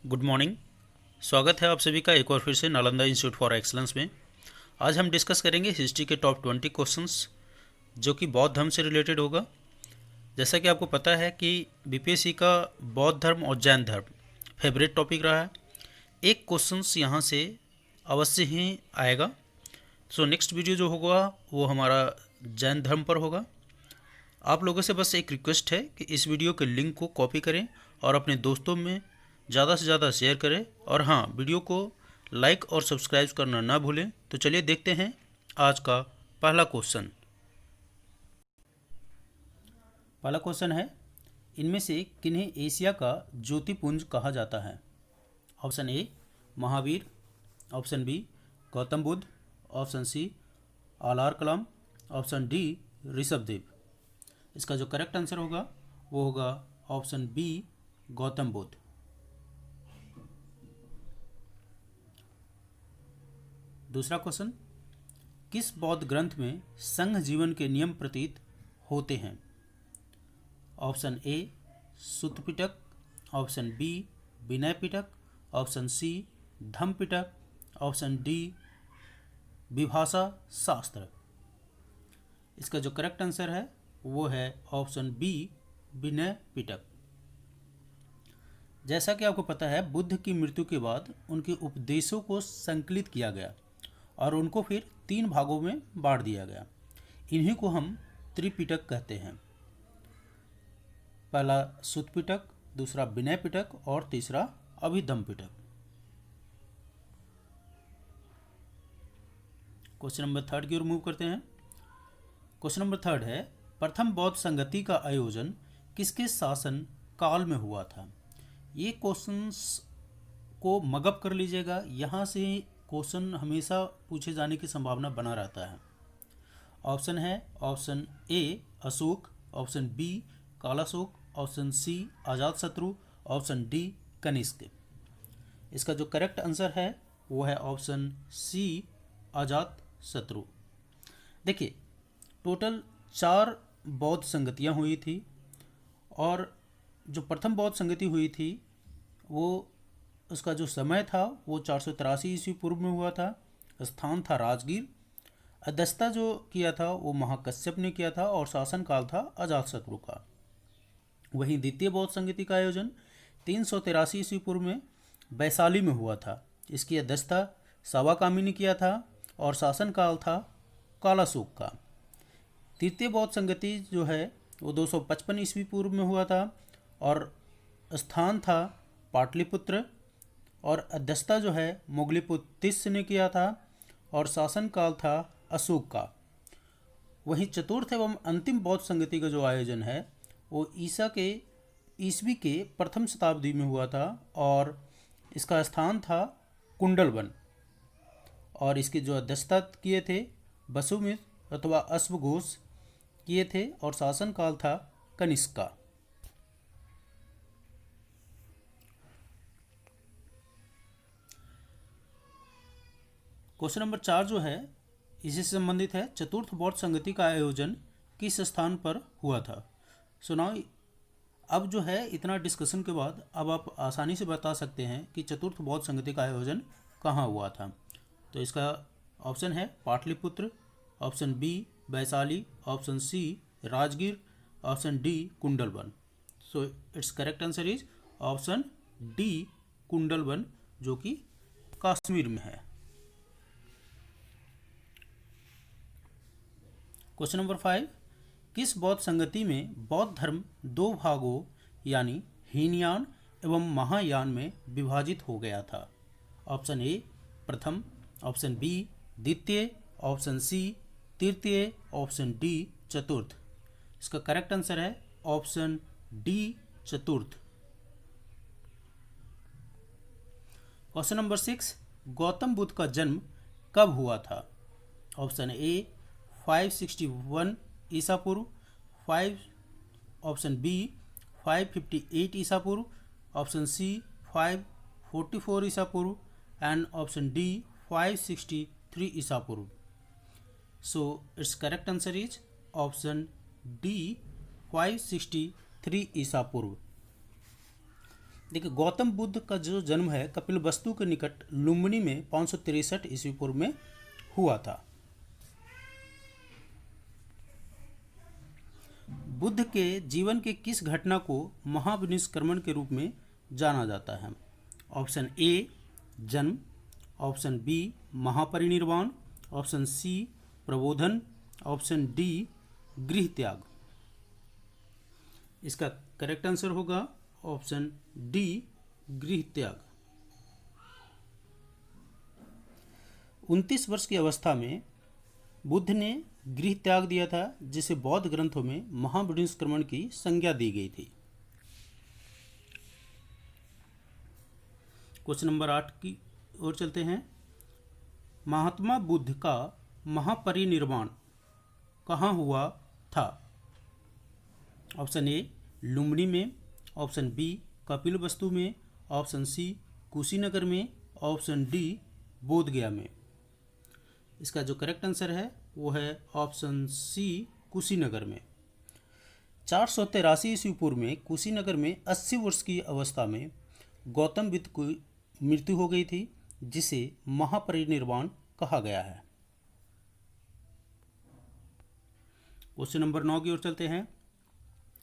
Good morning. स्वागत है आप सभी का एक बार फिर से नालंदा इंस्टीट्यूट फॉर एक्सलेंस में। आज हम डिस्कस करेंगे हिस्ट्री के टॉप 20 क्वेश्चंस जो कि बौद्ध धर्म से रिलेटेड होगा। जैसा कि आपको पता है कि बीपीएससी का बौद्ध धर्म और जैन धर्म फेवरेट टॉपिक रहा है। एक क्वेश्चंस यहाँ से अवश्य ही आएगा। सो नेक्स्ट वीडियो जो होगा वो हमारा जैन धर्म पर होगा। आप लोगों से बस एक रिक्वेस्ट है कि इस वीडियो के लिंक को कॉपी करें और अपने दोस्तों में ज़्यादा से ज़्यादा शेयर करें, और हाँ, वीडियो को लाइक और सब्सक्राइब करना ना भूलें। तो चलिए देखते हैं आज का पहला क्वेश्चन। पहला क्वेश्चन है, इनमें से किन्हें एशिया का ज्योतिपुंज कहा जाता है? Option A Mahavir, option B Gautam Buddha, option C Alar Kalam, option D Rishabhdev. इसका जो करेक्ट आंसर होगा वो होगा ऑप्शन बी गौतम बुद्ध। दूसरा क्वेश्चन, किस बौद्ध ग्रंथ में संघ जीवन के नियम प्रतीत होते हैं? Option A Sutta Pitaka, option B Vinaya Pitaka, option C Dhamma Pitaka, option D Vibhasha Shastra. इसका जो करेक्ट आंसर है वो है ऑप्शन बी विनय पिटक। जैसा कि आपको पता है, बुद्ध की मृत्यु के बाद उनके उपदेशों को संकलित किया गया और उनको फिर 3 भागों में बांट दिया गया। इन्हीं को हम त्रिपिटक कहते हैं। पहला सुत्त पिटक, दूसरा विनय पिटक और तीसरा अभिधम्म पिटक। क्वेश्चन नंबर 3 की ओर मूव करते हैं। क्वेश्चन नंबर 3 है, प्रथम बौद्ध संगति का आयोजन किसके शासन काल में हुआ था? ये क्वेश्चंस को मगअप कर लीजिएगा, यहाँ से क्वेश्चन हमेशा पूछे जाने की संभावना बना रहता है। ऑप्शन है option A Ashoka, option B Kalashoka, option C Ajatashatru, option D Kanishka. इसका जो करेक्ट आंसर है वो है ऑप्शन सी अजातशत्रु। देखिए, टोटल 4 बौद्ध संगतियाँ हुई थी और जो प्रथम बौद्ध संगति हुई थी वो उसका जो समय था वो 483 ईस्वी पूर्व में हुआ था। स्थान था राजगीर। अध्यक्षता जो किया था वो महाकश्यप ने किया था और शासनकाल था अजातशत्रु का। वहीं द्वितीय बौद्ध संगति का आयोजन 383 ईस्वी पूर्व में वैशाली में हुआ था। इसकी अध्यक्षता सावाकामी ने किया था और शासनकाल था कालाशोक का। तृतीय बौद्ध संगति जो है वो 255 ईस्वी पूर्व में हुआ था और स्थान था पाटलिपुत्र और अध्यक्षता जो है मोगलीपुत्र तिस्य ने किया था और शासनकाल था अशोक का। वहीं चतुर्थ एवं अंतिम बौद्ध संगति का जो आयोजन है वो ईसवी के प्रथम शताब्दी में हुआ था और इसका स्थान था कुंडलवन और इसकी जो अध्यक्षता किए थे वसुमित्र अथवा अश्वघोष किए थे और शासनकाल था कनिष्क का। क्वेश्चन नंबर 4 जो है इसी से संबंधित है। चतुर्थ बौद्ध संगति का आयोजन किस स्थान पर हुआ था? सुनाओ। अब जो है इतना डिस्कशन के बाद अब आप आसानी से बता सकते हैं कि चतुर्थ बौद्ध संगति का आयोजन कहाँ हुआ था। तो इसका ऑप्शन है Pataliputra, option B Vaishali, option C Rajgir, option D Kundalvan. So it's correct answer is option D Kundalvan, जो कि कश्मीर में है। क्वेश्चन नंबर 5, किस बौद्ध संगति में बौद्ध धर्म 2 भागों यानी हीनयान एवं महायान में विभाजित हो गया था? ऑप्शन ए प्रथम, ऑप्शन बी द्वितीय, ऑप्शन सी तृतीय, ऑप्शन डी चतुर्थ। इसका करेक्ट आंसर है ऑप्शन डी चतुर्थ। क्वेश्चन नंबर 6, गौतम बुद्ध का जन्म कब हुआ था? ऑप्शन ए 561 ईसा पूर्व, 5 ऑप्शन बी 558 ईसा पूर्व, ऑप्शन सी 544 ईसा पूर्व एंड ऑप्शन डी 563 ईसा पूर्व। सो it's correct answer is option D 563 ईसा पूर्व। देखिए, गौतम बुद्ध का जो जन्म है कपिलवस्तु के निकट लुम्बिनी में 563 ईस्वी पूर्व में हुआ था। बुद्ध के जीवन के किस घटना को महाविनिष्क्रमण के रूप में जाना जाता है? ऑप्शन ए जन्म, ऑप्शन बी महापरिनिर्वाण, ऑप्शन सी प्रबोधन, ऑप्शन डी गृह त्याग। इसका करेक्ट आंसर होगा ऑप्शन डी गृह त्याग। 29 वर्ष की अवस्था में बुद्ध ने गृह त्याग दिया था, जिसे बौद्ध ग्रंथों में महाविनिष्क्रमण की संज्ञा दी गई थी। क्वेश्चन नंबर 8 की ओर चलते हैं। महात्मा बुद्ध का महापरिनिर्वाण कहाँ हुआ था? ऑप्शन ए लुम्बिनी में, ऑप्शन बी कपिलवस्तु में, ऑप्शन सी कुशीनगर में, ऑप्शन डी बोधगया में। इसका जो करेक्ट आंसर है वो है ऑप्शन सी कुशीनगर में। 483 ईस्वी पूर्व में कुशीनगर में 80 वर्ष की अवस्था में गौतम बुद्ध की मृत्यु हो गई थी, जिसे महापरिनिर्वाण कहा गया है। क्वेश्चन नंबर 9 की ओर चलते हैं।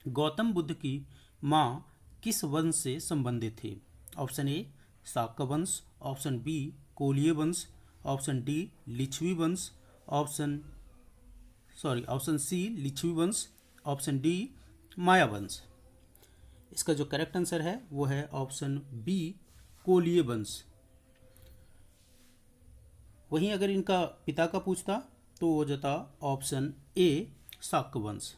गौतम बुद्ध की माँ किस वंश से संबंधित थी? ऑप्शन ए शाक्य वंश, ऑप्शन बी कोलिय वंश, ऑप्शन डी लिच्छवी वंश, ऑप्शन सी लिच्छवी वंश, ऑप्शन डी माया वंश। इसका जो करेक्ट आंसर है वो है ऑप्शन बी कोलिय वंश। वहीं अगर इनका पिता का पूछता तो वो जाता ऑप्शन ए शाक्य वंश।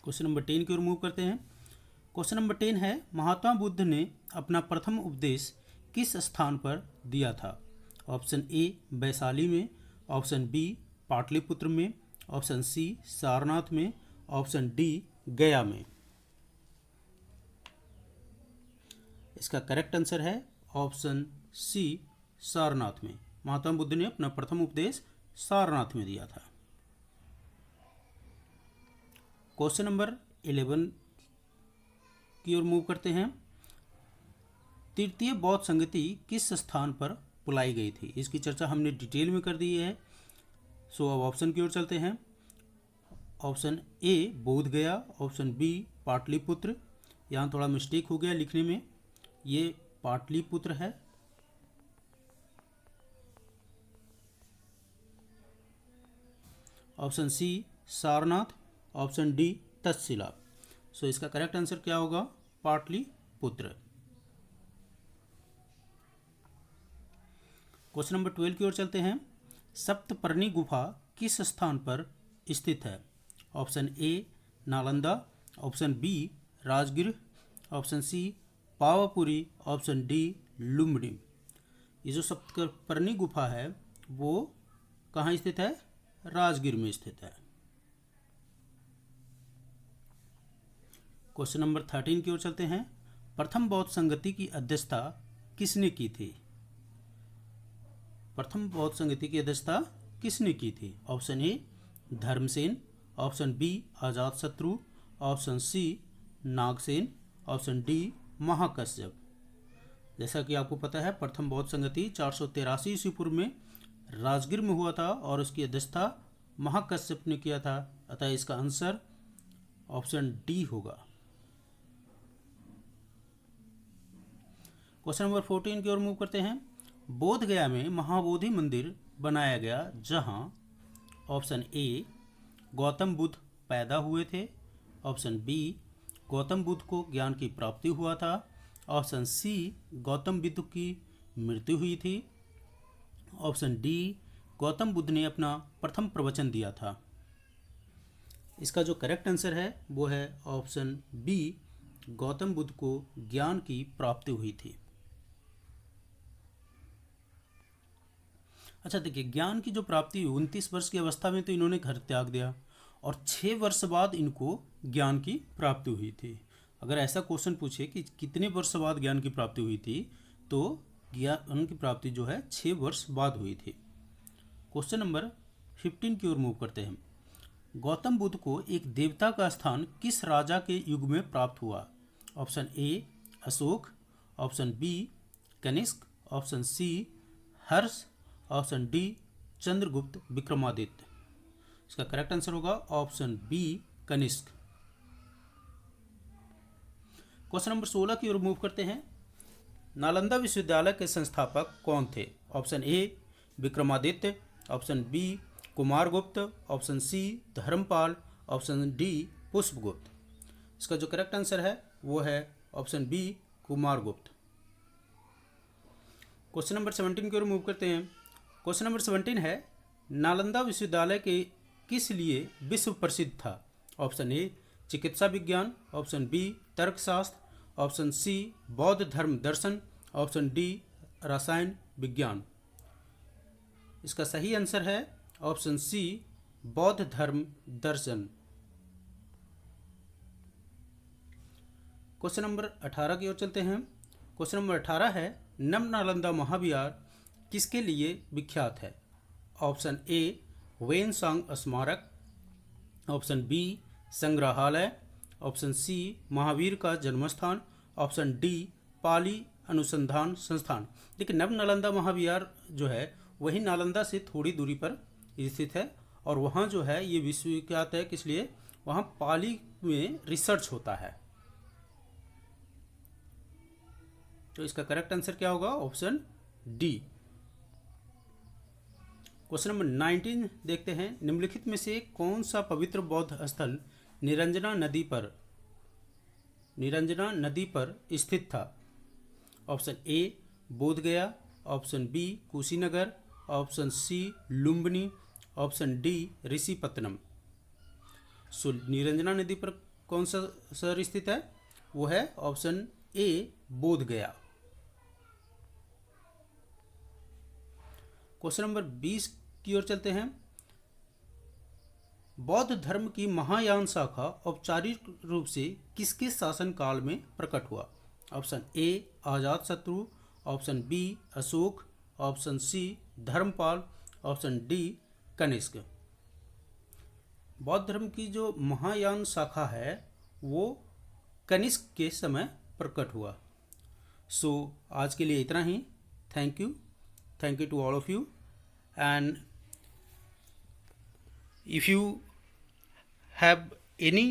क्वेश्चन नंबर 10 की ओर मूव करते हैं। क्वेश्चन नंबर 10 है, महात्मा बुद्ध ने अपना प्रथम उपदेश किस स्थान पर दिया था? ऑप्शन ए वैशाली में, ऑप्शन बी पाटलिपुत्र में, ऑप्शन सी सारनाथ में, ऑप्शन डी गया में। इसका करेक्ट आंसर है ऑप्शन सी सारनाथ में। महात्मा बुद्ध ने अपना प्रथम उपदेश सारनाथ में दिया था। क्वेश्चन नंबर 11 की ओर मूव करते हैं। तृतीय बौद्ध संगति किस स्थान पर बुलाई गई थी? इसकी चर्चा हमने डिटेल में कर दी है। सो अब ऑप्शन की ओर चलते हैं। Option A Bodhgaya, option B Pataliputra. यहाँ थोड़ा मिस्टेक हो गया लिखने में, ये पाटलिपुत्र है। Option C Sarnath, option D Taxila. So इसका करेक्ट आंसर क्या होगा? पाटलिपुत्र। क्वेश्चन नंबर 12 की ओर चलते हैं। सप्तपर्णी गुफा किस स्थान पर स्थित है? Option A Nalanda, option B Rajgir, option C Pawapuri, option D Lumbini. ये जो सप्तपर्णी गुफा है वो कहाँ स्थित है? राजगीर में स्थित है। क्वेश्चन नंबर 13 की ओर चलते हैं। प्रथम बौद्ध संगति की अध्यक्षता किसने की थी? प्रथम बौद्ध संगति की अध्यक्षता किसने की थी? Option A Dharmasena, option B Ajatashatru, option C Nagasena, option D Mahakashyapa. जैसा कि आपको पता है प्रथम बौद्ध संगति 483 ईस्वी पूर्व में राजगीर में हुआ था और उसकी अध्यक्षता महाकश्यप ने किया था, अतः इसका आंसर ऑप्शन डी होगा। क्वेश्चन नंबर 14 की ओर मूव करते हैं। बोधगया में महाबोधि मंदिर बनाया गया जहां ऑप्शन ए गौतम बुद्ध पैदा हुए थे, ऑप्शन बी गौतम बुद्ध को ज्ञान की प्राप्ति हुआ था, ऑप्शन सी गौतम बुद्ध की मृत्यु हुई थी, ऑप्शन डी गौतम बुद्ध ने अपना प्रथम प्रवचन दिया था। इसका जो करेक्ट आंसर है वो है ऑप्शन बी गौतम बुद्ध को ज्ञान की प्राप्ति हुई थी। अच्छा देखिए, ज्ञान की जो प्राप्ति 29 वर्ष की अवस्था में तो इन्होंने घर त्याग दिया और 6 वर्ष बाद इनको ज्ञान की प्राप्ति हुई थी। अगर ऐसा क्वेश्चन पूछे कि कितने वर्ष बाद ज्ञान की प्राप्ति हुई थी, तो ज्ञान की प्राप्ति जो है 6 वर्ष बाद हुई थी। क्वेश्चन नंबर 15 की ओर मूव करते हैं। गौतम बुद्ध को एक देवता का स्थान किस राजा के युग में प्राप्त हुआ? Option A Ashoka, option B Kanishka, option C Harsha, option D Chandragupta Vikramaditya. इसका करेक्ट आंसर होगा option B Kanishka. Question number 16 की ओर मूव करते हैं। नालंदा विश्वविद्यालय के संस्थापक कौन थे? Option A Vikramaditya, option B Kumaragupta, option C Dharmpal, option D Pushpagupta. इसका जो करेक्ट आंसर है वो है option B Kumaragupta. Question number 17 की ओर मूव करते हैं। क्वेश्चन नंबर 17 है, नालंदा विश्वविद्यालय के किस लिए विश्व प्रसिद्ध था? ऑप्शन ए चिकित्सा विज्ञान, ऑप्शन बी तर्कशास्त्र, ऑप्शन सी बौद्ध धर्म दर्शन, ऑप्शन डी रसायन विज्ञान। इसका सही आंसर है ऑप्शन सी बौद्ध धर्म दर्शन। क्वेश्चन नंबर 18 की ओर चलते हैं। क्वेश्चन नंबर 18 है, नम नालंदा महाविहार किसके लिए विख्यात है? ऑप्शन ए वेनसांग स्मारक, ऑप्शन बी संग्रहालय, ऑप्शन सी महावीर का जन्मस्थान, ऑप्शन डी पाली अनुसंधान संस्थान। देखिए नव नालंदा महाविहार जो है वही नालंदा से थोड़ी दूरी पर स्थित है और वहाँ जो है ये विश्वविख्यात है। किस लिए? वहाँ पाली में रिसर्च होता है। तो इसका करेक्ट आंसर क्या होगा? Option D. क्वेश्चन नंबर 19 देखते हैं। निम्नलिखित में से कौन सा पवित्र बौद्ध स्थल निरंजना नदी पर स्थित था? Option A Bodhgaya, option B Kushinagar, option C Lumbini, option D Rishipatanam. So Niranjana नदी पर कौन सा शहर स्थित है? वो है option A Bodhgaya. Question number 20 की ओर चलते हैं। बौद्ध धर्म की महायान शाखा औपचारिक रूप से किसके शासन काल में प्रकट हुआ? Option A Ajatashatru, option B Ashoka, option C Dharmpal, option D Kanishka. बौद्ध धर्म की जो महायान शाखा है वो कनिष्क के समय प्रकट हुआ। सो आज के लिए इतना ही। Thank you to all of you and if you have any